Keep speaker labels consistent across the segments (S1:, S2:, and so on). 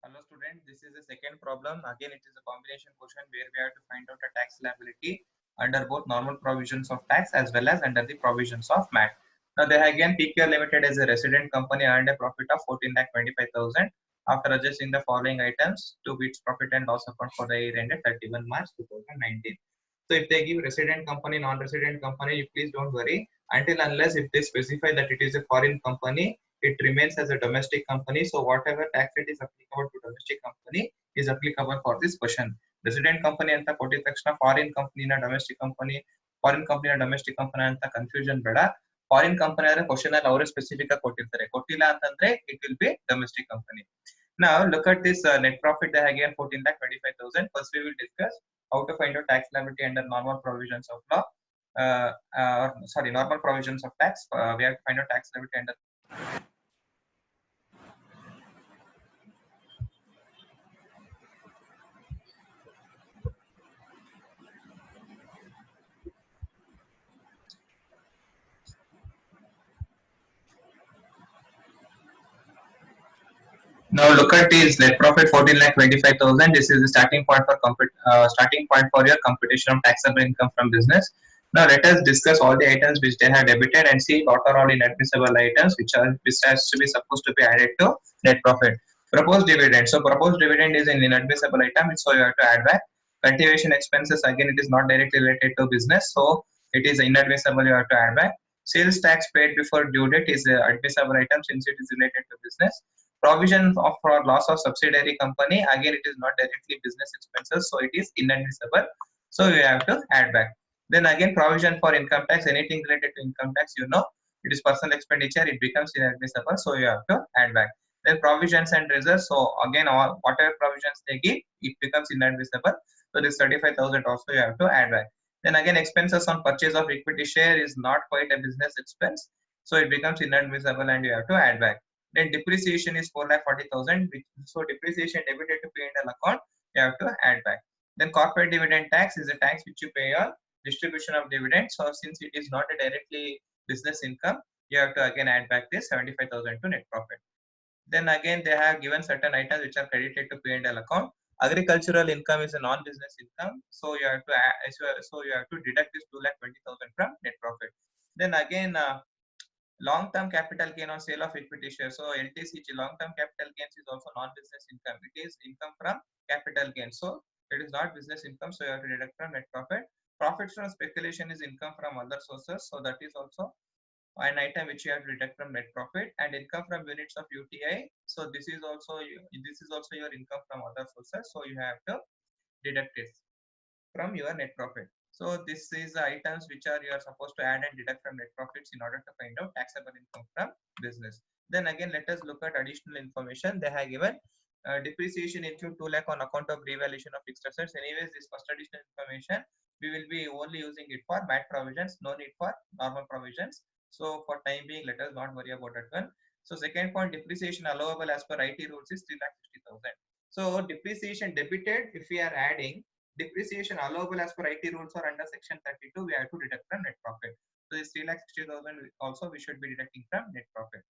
S1: Hello student, this is the second problem. Again, it is a combination question where we have to find out a tax liability under both normal provisions of tax as well as under the provisions of MAT. Now, they have again PQR Limited as a resident company earned a profit of 14,25,000 after adjusting the following items to its profit and loss account for the year ended 31 March 2019. So, if they give resident company, non-resident company, you please don't worry until unless if they specify that it is a foreign company, it remains as a domestic company. So whatever tax rate is applicable to domestic company is applicable for this question. Resident company ಅಂತ ಕೊಟ್ಟಿದ ತಕ್ಷಣ foreign ಕಂಪನಿನ domestic company foreign ಕಂಪನಿನ domestic company ಅಂತ confusion ಬೇಡ. Foreign company ಆದ್ರೆ question ಅಲ್ಲಿ ಅವರೇ ಸ್ಪೆಸಿಫಿಕ್ ಆಗಿ ಕೊಟ್ಟಿರ್ತಾರೆ, ಕೊಟ್ಟಿಲ್ಲ ಅಂತಂದ್ರೆ it will be domestic company. Now look at this net profit they have given 14,25,000. First we will discuss how to find out tax liability under normal provisions of law. Normal provisions of tax. We have to find out tax liability under. Now look at this net profit 14,25,000. This is the starting point for your computation of taxable income from business. Now let us discuss all the items which they have debited and see what are all inadmissible items which has to be supposed to be added to net profit. Proposed dividend. So proposed dividend is an inadmissible item, so you have to add back. Cultivation expenses, again it is not directly related to business, so it is inadmissible, you have to add back. Sales tax paid before due date is an admissible item since it is related to business. Provision for loss of subsidiary company, again it is not directly business expenses, so it is inadmissible, so you have to add back. Then again provision for income tax, anything related to income tax, it is personal expenditure, it becomes inadmissible, so you have to add back. Then provisions and reserves, so again whatever provisions they give, it becomes inadmissible, so this 35,000 also you have to add back. Then again expenses on purchase of equity share is not quite a business expense, so it becomes inadmissible and you have to add back. Then depreciation is 4,40,000, so depreciation debited to P&L account, you have to add back. Then corporate dividend tax is a tax which you pay on distribution of dividends. So since it is not a directly business income, you have to again add back this 75,000 to net profit. Then again they have given certain items which are credited to P&L account. Agricultural income is a non-business income, so you have to deduct this 2,20,000 from net profit. Then again long-term capital gain on sale of equity shares. So LTCG, long-term capital gains, is also non-business income. It is income from capital gain. So it is not business income, so you have to deduct from net profit. Profits from speculation is income from other sources, so that is also an item which you have to deduct from net profit. And income from units of UTI, so this is also your income from other sources, so you have to deduct it from your net profit. So this is the items which you are supposed to add and deduct from net profits in order to find out taxable income from business. Then again, let us look at additional information. They have given depreciation into 2 lakh on account of revaluation of fixed assets. Anyways, this first additional information, we will be only using it for MAT provisions, no need for normal provisions. So for time being, let us not worry about that one. So second point, depreciation allowable as per IT rules is 3,60,000. So depreciation debited, if we are adding, depreciation allowable as per IT rules or under section 32, we have to deduct from net profit. So this 3,60,000 also we should be deducting from net profit.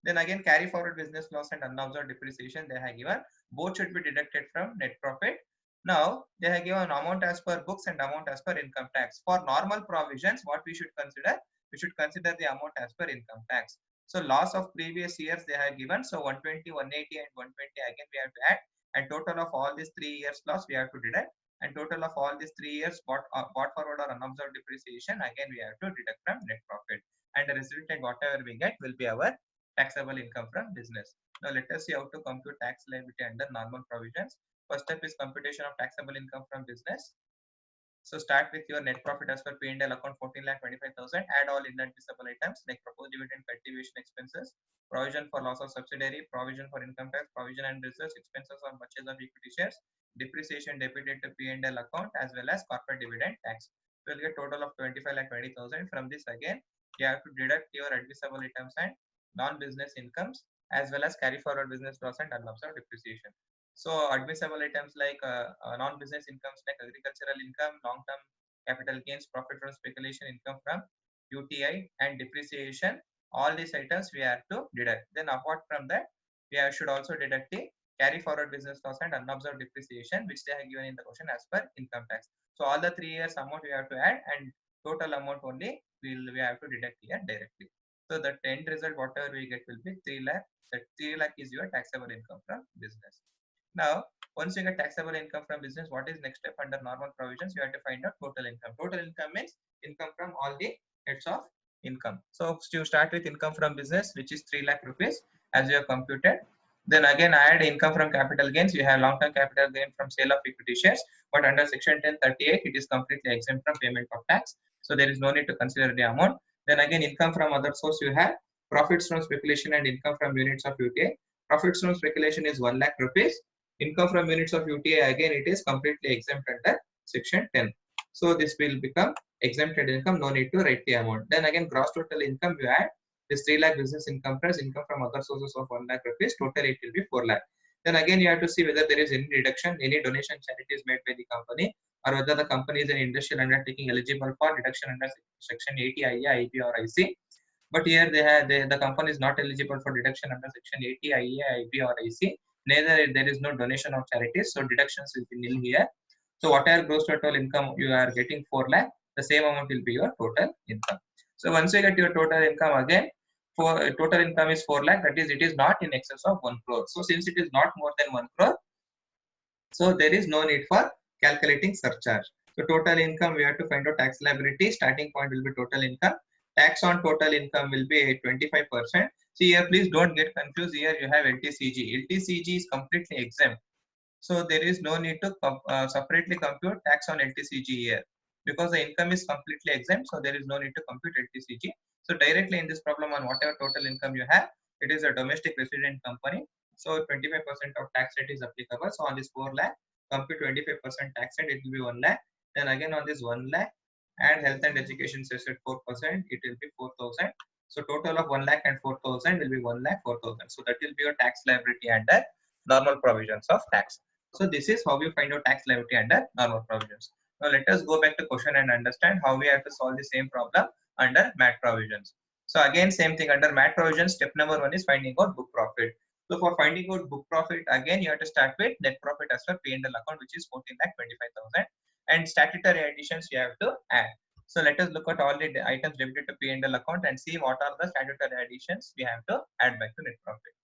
S1: Then again, carry forward business loss and unobserved depreciation they have given, both should be deducted from net profit. Now they have given amount as per books and amount as per income tax. For normal provisions, what we should consider? We should consider the amount as per income tax. So loss of previous years they have given, so 120, 180 and 120 again we have to add, and total of all these 3 years loss we have to deduct, and total of all these 3 years bought forward or unobserved depreciation, again we have to deduct from net profit, and the resultant whatever we get will be our taxable income from business. Now let us see how to compute tax liability under normal provisions. First step is computation of taxable income from business. So start with your net profit as per P&L account 14,25,000. Add all inadmissible items like proposed dividend, cultivation expenses, provision for loss of subsidiary, provision for income tax, provision and reserves, expenses on purchase of equity shares, depreciation debited to P&L account, as well as corporate dividend tax. So you'll get total of 25,20,000. From this again, you have to deduct your admissible items and non-business incomes, as well as carry forward business loss and unobserved depreciation. So admissible items like non-business incomes like agricultural income, long-term capital gains, profit from speculation, income from UTI and depreciation, all these items we have to deduct. Then apart from that, we should also deduct the carry forward business loss and unobserved depreciation, which they have given in the question as per income tax. So all the 3 years amount we have to add, and total amount only we have to deduct here directly. So the end result whatever we get will be 3 lakh. That 3 lakh is your taxable income from business. Now once you get taxable income from business, what is next step under normal provisions? You have to find out total income. Total income means income from all the heads of income. So you start with income from business, which is 3 lakh rupees as you have computed. Then again add income from capital gains. You have long-term capital gain from sale of equity shares, but under section 1038 it is completely exempt from payment of tax. So there is no need to consider the amount. Then again income from other source, you have profits from speculation and income from units of UTI. Profits from speculation is 1 lakh rupees. Income from units of UTI, again it is completely exempt under section 10. So this will become exempted income, no need to write the amount. Then again gross total income, you add this 3 lakh business income plus income from other sources of 1 lakh rupees, total it will be 4 lakh. Then again you have to see whether there is any deduction, any donation charities made by the company, or whether the company is an industrial undertaking eligible for deduction under section 80 IA, IB or IC. But here the company is not eligible for deduction under section 80 IA, IB or IC. Neither there is no donation of charities, so deductions will be nil here. So whatever gross total income you are getting 4 lakh, the same amount will be your total income. So once you get your total income, again for total income is 4 lakh, that is it is not in excess of 1 crore. So since it is not more than 1 crore, so there is no need for calculating surcharge. So total income, we have to find out tax liability. Starting point will be total income. Tax on total income will be 25%. See here, please don't get confused. Here you have LTCG. LTCG is completely exempt. So there is no need to separately compute tax on LTCG here, because the income is completely exempt. So there is no need to compute LTCG. So directly in this problem, on whatever total income you have, it is a domestic resident company. So 25% of tax rate is applicable. So on this 4 lakh, compute 25% tax rate, it will be 1 lakh. Then again on this 1 lakh, add health and education cess at 4%, it will be 4,000. So total of 1 lakh and 4,000 will be 1 lakh 4,000. So that will be your tax liability under normal provisions of tax. So this is how we find out tax liability under normal provisions. Now let us go back to question and understand how we have to solve the same problem under MAT provisions. So again same thing under MAT provisions, step number 1 is finding out book profit. So for finding out book profit, again you have to start with net profit as per P&L account, which is 14,25,000, and statutory additions you have to add. So let us look at all the items debited to P&L account and see what are the statutory additions we have to add back to net profit.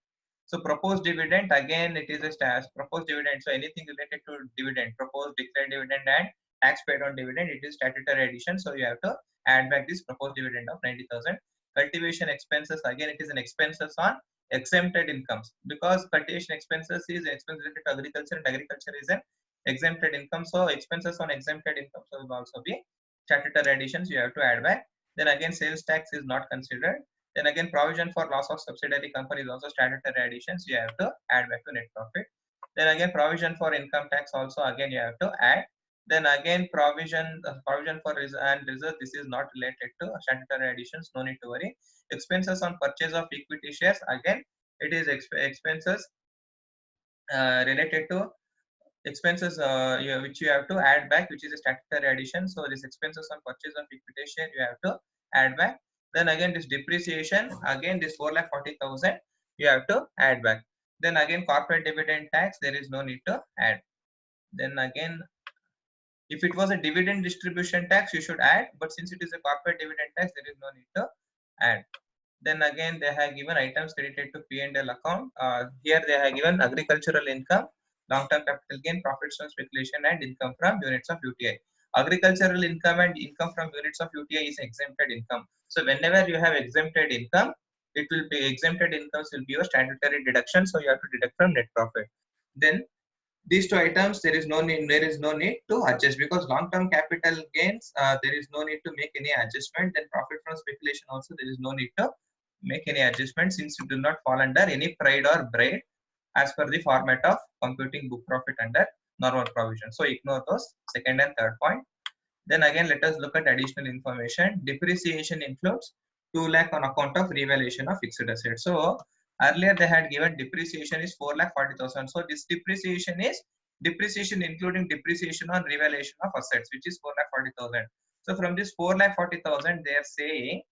S1: So proposed dividend, again it is a proposed dividend. So anything related to dividend, proposed declared dividend and tax paid on dividend, it is statutory addition. So you have to add back this proposed dividend of 90,000. Cultivation expenses, again it is an expenses on exempted incomes, because cultivation expenses is expense related to agriculture, and agriculture is an exempted income. So expenses on exempted incomes will also be statutory additions you have to add back. Then again sales tax is not considered. Then again provision for loss of subsidiary company is also statutory additions you have to add back to net profit. Then again provision for income tax also again you have to add. Then again provision for reserve, this is not related to statutory additions, no need to worry. Expenses on purchase of equity shares, again it is expenses related to expenses which you have to add back, which is a statutory addition. So this expenses on purchase of equity share you have to add back. Then again this depreciation, again this 4,40,000 you have to add back. Then again corporate dividend tax, there is no need to add. Then again if it was a dividend distribution tax you should add, but since it is a corporate dividend tax there is no need to add. Then again they have given items credited to P&L account. Here they have given agricultural income, long-term capital gain, profits from speculation and income from units of UTI. Agricultural income and income from units of UTI is exempted income. So whenever you have exempted income, it will be exempted incomes will be your statutory deduction. So you have to deduct from net profit. Then these two items there is no need to adjust, because long-term capital gains there is no need to make any adjustment. Then profit from speculation also there is no need to make any adjustment, since you do not fall under any pride or braid as per the format of computing book profit under normal provision. So ignore those second and third point. Then again let us look at additional information. Depreciation includes 2 lakh on account of revaluation of fixed assets. So earlier they had given depreciation is 4,40,000. So this depreciation is depreciation including depreciation on revaluation of assets, which is 4,40,000. So from this 4,40,000 they are saying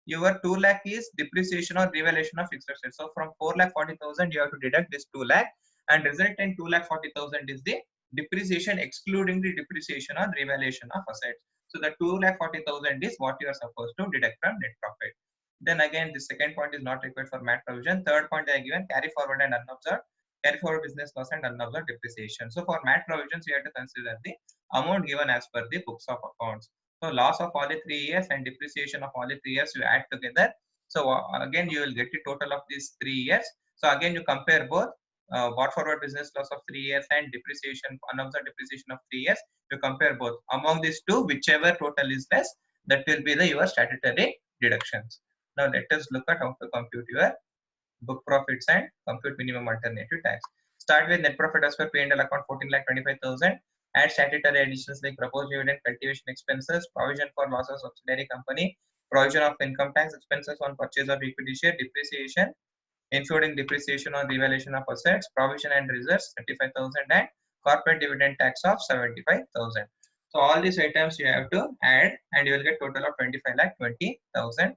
S1: your 2 lakh is depreciation or revaluation of fixed assets. So from 4,40,000 you have to deduct this 2 lakh. and resultant 2,40,000 is the depreciation excluding the depreciation on revaluation of assets. So the 2,40,000 is what you are supposed to deduct from net profit. Then again, the second point is not required for MAT provision. Third point they are given carry forward and unobserved, carry forward business loss and unobserved depreciation. So for MAT provisions, you have to consider the amount given as per the books of accounts. So loss of all the 3 years and depreciation of all the 3 years you add together. So again, you will get the total of these 3 years. So again, you compare both bought forward business loss of 3 years and depreciation, unobserved depreciation of 3 years. You compare both. Among these two, whichever total is less, that will be the your statutory deductions. Now let us look at how to compute your book profits and compute minimum alternative tax. Start with net profit as per P&L account 14,25,000. Add statutory additions like proposed dividend, cultivation expenses, provision for loss of subsidiary company, provision of income tax expenses on purchase of equity share, depreciation, including depreciation on revaluation of assets, provision and reserves 35,000, and corporate dividend tax of 75,000. So all these items you have to add, and you will get total of 25,20,000.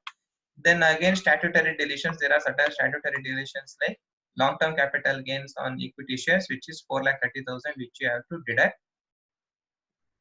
S1: Then again, statutory deletions. There are certain statutory deletions like long-term capital gains on equity shares, which is 4,30,000, which you have to deduct.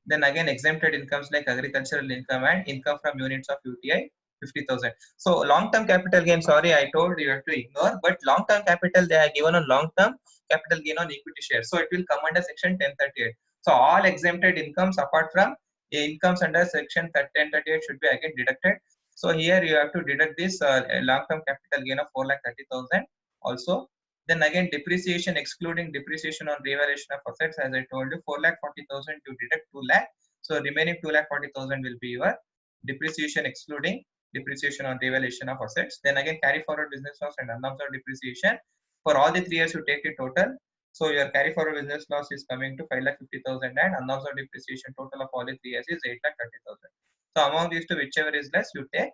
S1: Then again, exempted incomes like agricultural income and income from units of UTI 50,000. So long-term capital gain, sorry, I told you have to ignore, but long-term capital they are given on long-term capital gain on equity shares. So it will come under section 1038. So all exempted incomes apart from incomes under section 1038 should be again deducted. So here you have to deduct this long-term capital gain of 4,30,000 also. Then again, depreciation excluding depreciation on revaluation of assets, as I told you, 4,40,000 you deduct 2 lakh. So remaining 2,40,000 will be your depreciation excluding depreciation on revaluation of assets. Then again, carry forward business loss and unobserved depreciation. For all the 3 years, you take the total. So your carry forward business loss is coming to 5,50,000 and unobserved depreciation total of all the 3 years is 8,30,000. So among these two, whichever is less, you take,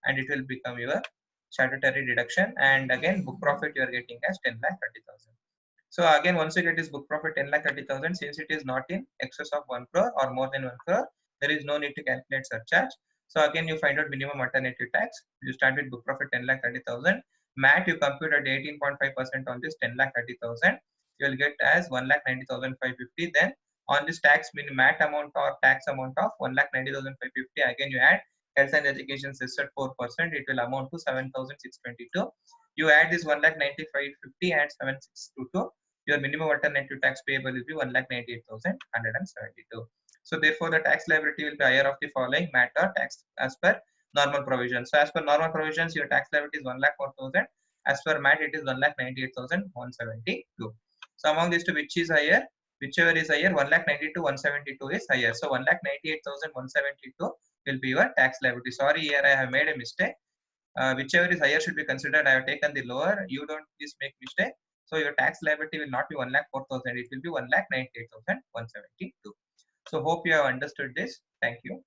S1: and it will become your statutory deduction. And again, book profit you are getting as 10,30,000. So again, once you get this book profit 10,30,000, since it is not in excess of 1 crore or more than 1 crore, there is no need to calculate surcharge. So again, you find out minimum alternative tax. You start with book profit 10,30,000. MAT you compute at 18.5% on this 10,30,000. You will get as 1,90,550. Then on this tax MAT amount or tax amount of 1,90,550, again you add health and education cess at 4%. It will amount to 7,622. You add this 1,95,550 and 7,622. Your minimum alternative tax payable will be 1,98,172. So therefore, the tax liability will be higher of the following matter tax as per normal provisions. So as per normal provisions, your tax liability is 1,04,000. As per MAT, it is 1,98,172. So among these two, which is higher? Whichever is higher, 1,92,172 is higher. So 1,98,172 will be your tax liability. Sorry, here I have made a mistake. Whichever is higher should be considered. I have taken the lower. You don't please make mistake. So your tax liability will not be 1,04,000. It will be 1,98,172. So hope you have understood this. Thank you.